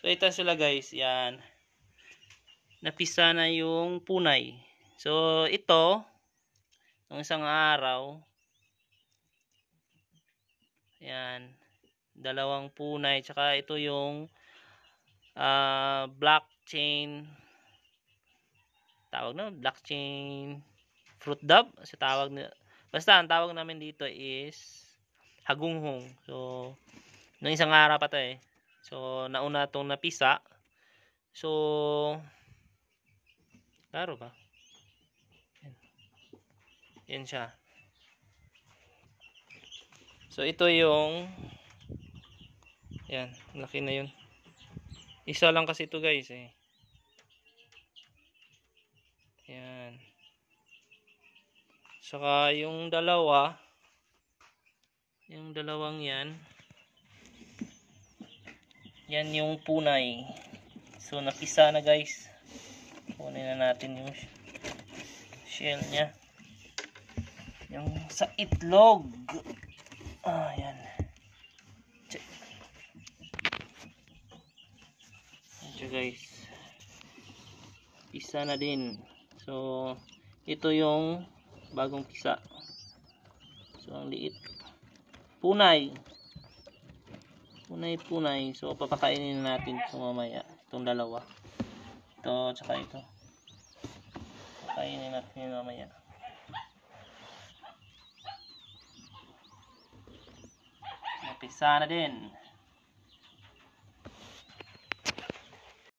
So ito sila guys, yan. Napisa na yung punay. So ito, ng isang araw, yan, dalawang punay, tsaka ito yung blockchain, tawag na, blockchain fruit dab, sa tawag na, basta ang tawag namin dito is hagunghong. So nung isang araw pa to eh. So nauna itong napisa. So klaro ba? Yan siya. So ito yung, yan, laki na yun. Isa lang kasi ito guys eh. Yan. Saka yung dalawa, yung dalawang yan, yan yung punay. So napisa na guys. Kunin na natin yung shell nya, yung sa itlog. Yan. Ito guys, pisa na din. So ito yung bagong pisa. So ang liit, punay. So papakainin natin ito mamaya, itong dalawa, ito tsaka ito, pakainin natin yun mamaya. Napisa na din.